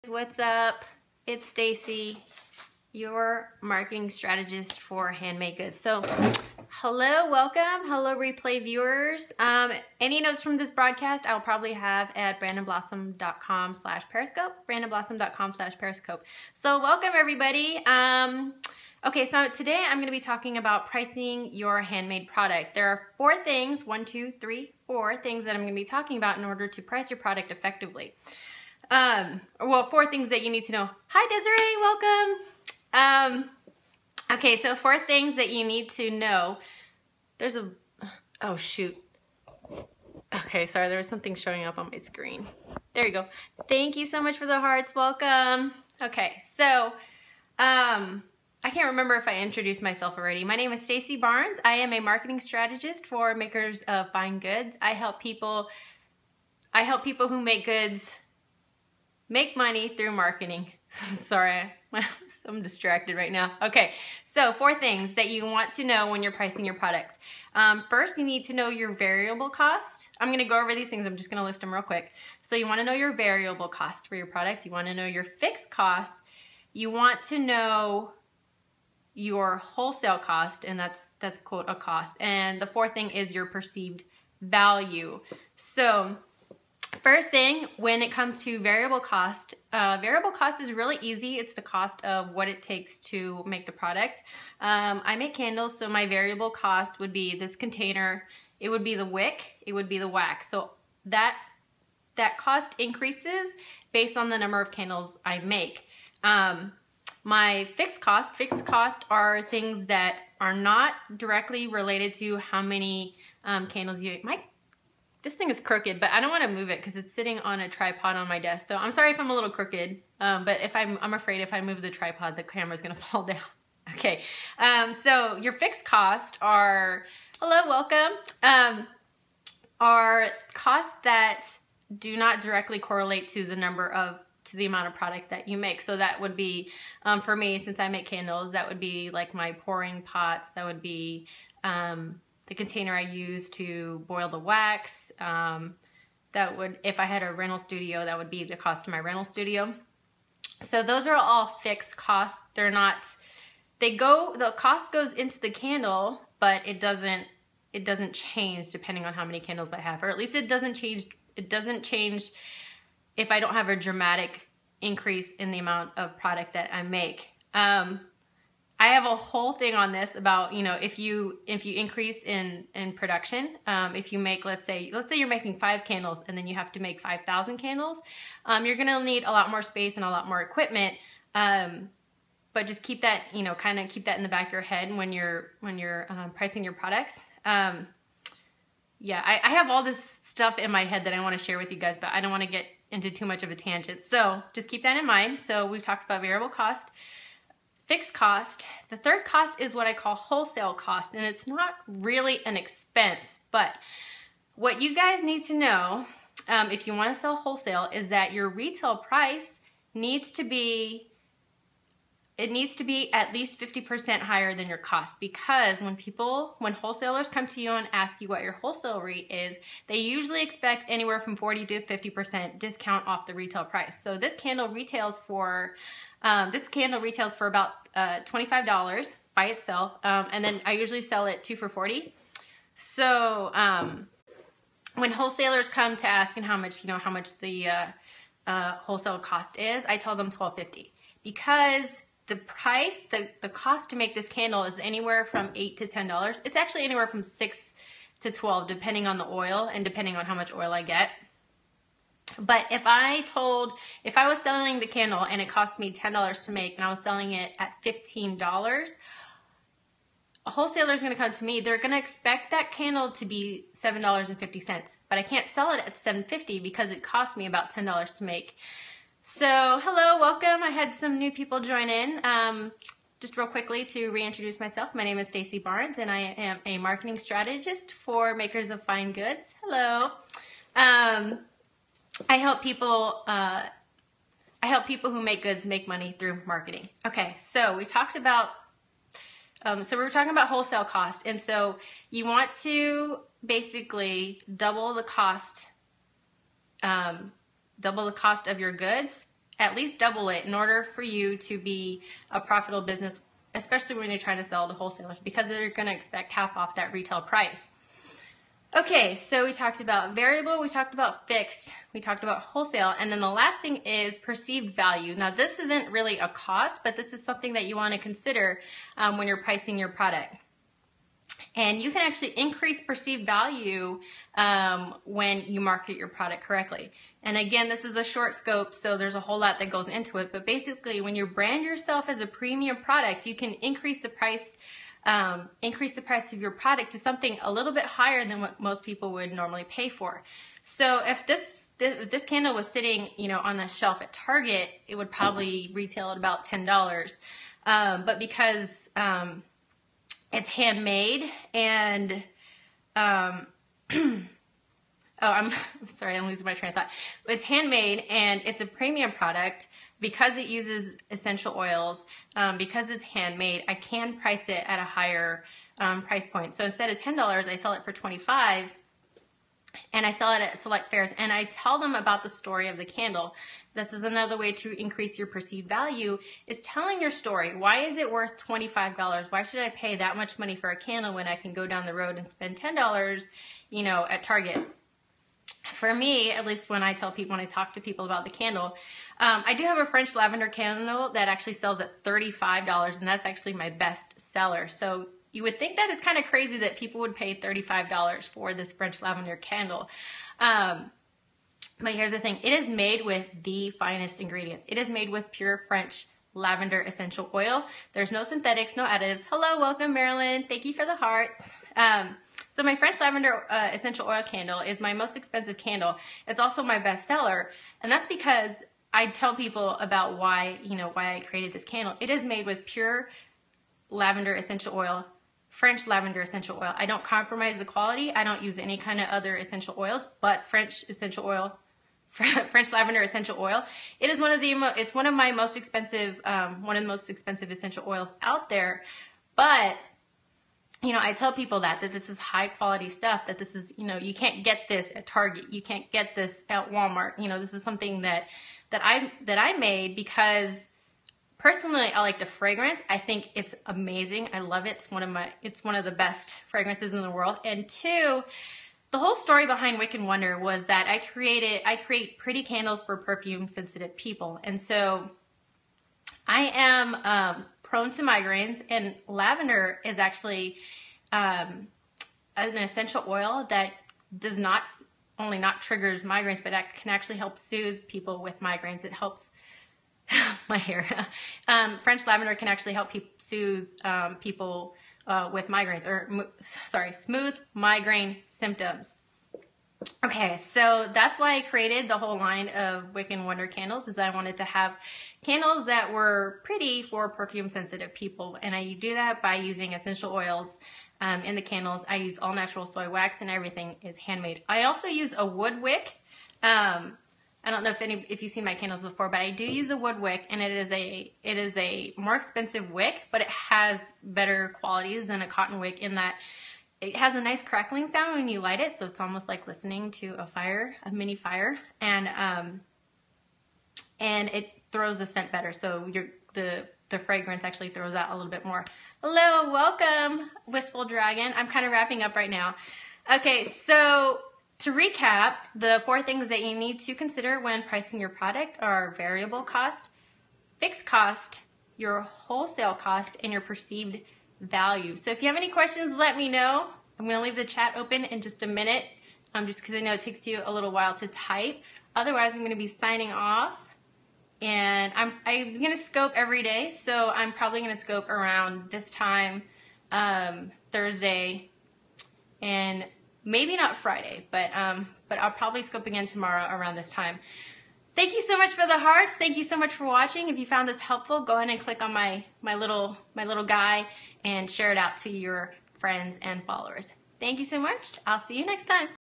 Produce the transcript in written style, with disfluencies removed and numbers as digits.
What's up? It's Stacy, your marketing strategist for handmade goods. So, hello, welcome, hello replay viewers. Any notes from this broadcast I'll probably have at brandonblossom.com/periscope, brandonblossom.com/periscope. So, welcome everybody. Okay, so today I'm going to be talking about pricing your handmade product. There are four things, 4 things that I'm going to be talking about in order to price your product effectively. Well, 4 things that you need to know. Hi Desiree, welcome. Okay, so 4 things that you need to know. There's a, oh shoot. Okay, sorry, there was something showing up on my screen. There you go. Thank you so much for the hearts, welcome. Okay, so, I can't remember if I introduced myself already. My name is Stacy Barnes. I am a marketing strategist for makers of fine goods. I help people who make goods make money through marketing. Sorry, I'm distracted right now. Okay, so 4 things that you want to know when you're pricing your product. First, you need to know your variable cost. I'm gonna go over these things. I'm just gonna list them real quick. So you wanna know your variable cost for your product. You wanna know your fixed cost. You want to know your wholesale cost, and that's quote a cost. And the 4th thing is your perceived value. So first thing, when it comes to variable cost is really easy. It's the cost of what it takes to make the product. I make candles, so my variable cost would be this container. It would be the wick, it would be the wax. So that cost increases based on the number of candles I make. My fixed cost are things that are not directly related to how many candles you make. This thing is crooked, but I don't want to move it because it's sitting on a tripod on my desk. So I'm sorry if I'm a little crooked, but if I'm afraid if I move the tripod, the camera's gonna fall down. Okay, so your fixed costs are, hello, welcome, are costs that do not directly correlate to the amount of product that you make. So that would be, for me, since I make candles, that would be like my pouring pots, that would be the container I use to boil the wax. That would, if I had a rental studio, that would be the cost of my rental studio. So those are all fixed costs. They're not, the cost goes into the candle, but it doesn't change depending on how many candles I have, or at least it doesn't change if I don't have a dramatic increase in the amount of product that I make. I have a whole thing on this about, you know, if you increase in production, if you make, let's say you're making 5 candles and then you have to make 5,000 candles, you're gonna need a lot more space and a lot more equipment. But just keep that, you know, kind of keep that in the back of your head when you're pricing your products. Yeah, I have all this stuff in my head that I want to share with you guys, but I don't want to get into too much of a tangent. So just keep that in mind. So we've talked about variable cost, fixed cost. The 3rd cost is what I call wholesale cost, and it's not really an expense, but what you guys need to know if you want to sell wholesale is that your retail price needs to be at least 50% higher than your cost, because when wholesalers come to you and ask you what your wholesale rate is, they usually expect anywhere from 40 to 50% discount off the retail price. So this candle retails for about $25 by itself, and then I usually sell it 2 for $40. So when wholesalers come to ask and how much the wholesale cost is, I tell them $12.50, because the cost to make this candle is anywhere from $8 to $10. It's actually anywhere from $6 to $12, depending on the oil and depending on how much oil I get. But if I was selling the candle and it cost me $10 to make, and I was selling it at $15, a wholesaler is going to come to me. They're going to expect that candle to be $7.50, but I can't sell it at $7.50 because it cost me about $10 to make. So, hello, welcome. I had some new people join in. Just real quickly to reintroduce myself, my name is Stacy Barnes, and I am a marketing strategist for makers of fine goods. Hello. I help people who make goods make money through marketing. Okay, so we talked about, we were talking about wholesale cost, and so you want to basically double the cost of your goods at least double it in order for you to be a profitable business, especially when you're trying to sell to wholesalers, because they're going to expect half off that retail price. Okay, so we talked about variable, we talked about fixed, we talked about wholesale, and then the last thing is perceived value. Now this isn't really a cost, but this is something that you want to consider when you're pricing your product. And you can actually increase perceived value when you market your product correctly. And again, this is a short scope, so there's a whole lot that goes into it. But basically, when you brand yourself as a premium product, you can increase the price of your product to something a little bit higher than what most people would normally pay for. So if this candle was sitting, on the shelf at Target, it would probably retail at about $10. But because it's handmade and I'm sorry, I'm losing my train of thought. It's handmade and it's a premium product because it uses essential oils, because it's handmade, I can price it at a higher price point. So instead of $10, I sell it for $25, and I sell it at select fairs, and I tell them about the story of the candle. This is another way to increase your perceived value, is telling your story. Why is it worth $25? Why should I pay that much money for a candle when I can go down the road and spend $10, at Target? For me, at least when I talk to people about the candle, I do have a French lavender candle that actually sells at $35, and that's actually my best seller. So you would think that it's kind of crazy that people would pay $35 for this French lavender candle. But here's the thing. It is made with the finest ingredients. It is made with pure French lavender essential oil. There's no synthetics, no additives. Hello, welcome, Marilyn. Thank you for the hearts. So my French lavender essential oil candle is my most expensive candle. It's also my best seller, and that's because I tell people about why I created this candle. It is made with pure lavender essential oil, French lavender essential oil. I don't compromise the quality. I don't use any kind of other essential oils, but French lavender essential oil. It is one of the my most expensive, one of the most expensive essential oils out there. But I tell people that this is high quality stuff, that this is, you can't get this at Target. You can't get this at Walmart. This is something that I made because personally I like the fragrance. I think it's amazing. I love it. It's one of the best fragrances in the world. And two, the whole story behind Wick and Wonder was that I create pretty candles for perfume sensitive people. And so I am prone to migraines, and lavender is actually an essential oil that does not only not triggers migraines, but that can actually help soothe people with migraines. It helps my hair. French lavender can actually help soothe people with migraines, or smooth migraine symptoms. Okay, so that's why I created the whole line of Wick and Wonder candles, is I wanted to have candles that were pretty for perfume sensitive people, and I do that by using essential oils in the candles. I use all natural soy wax, and everything is handmade. I also use a wood wick. I don't know if you've seen my candles before, but I do use a wood wick, and it is a more expensive wick, but it has better qualities than a cotton wick in that it has a nice crackling sound when you light it, so it's almost like listening to a mini fire, and it throws the scent better, so the fragrance actually throws out a little bit more. Hello, welcome, Wistful Dragon. I'm kind of wrapping up right now. Okay, so to recap, the 4 things that you need to consider when pricing your product are variable cost, fixed cost, your wholesale cost, and your perceived value. So if you have any questions, let me know. I'm going to leave the chat open in just a minute, just because I know it takes you a little while to type. Otherwise, I'm going to be signing off. And I'm going to scope every day, so I'm probably going to scope around this time, Thursday, and maybe not Friday, but I'll probably scope again tomorrow around this time. Thank you so much for the hearts. Thank you so much for watching. If you found this helpful, go ahead and click on my little guy and share it out to your friends and followers. Thank you so much. I'll see you next time.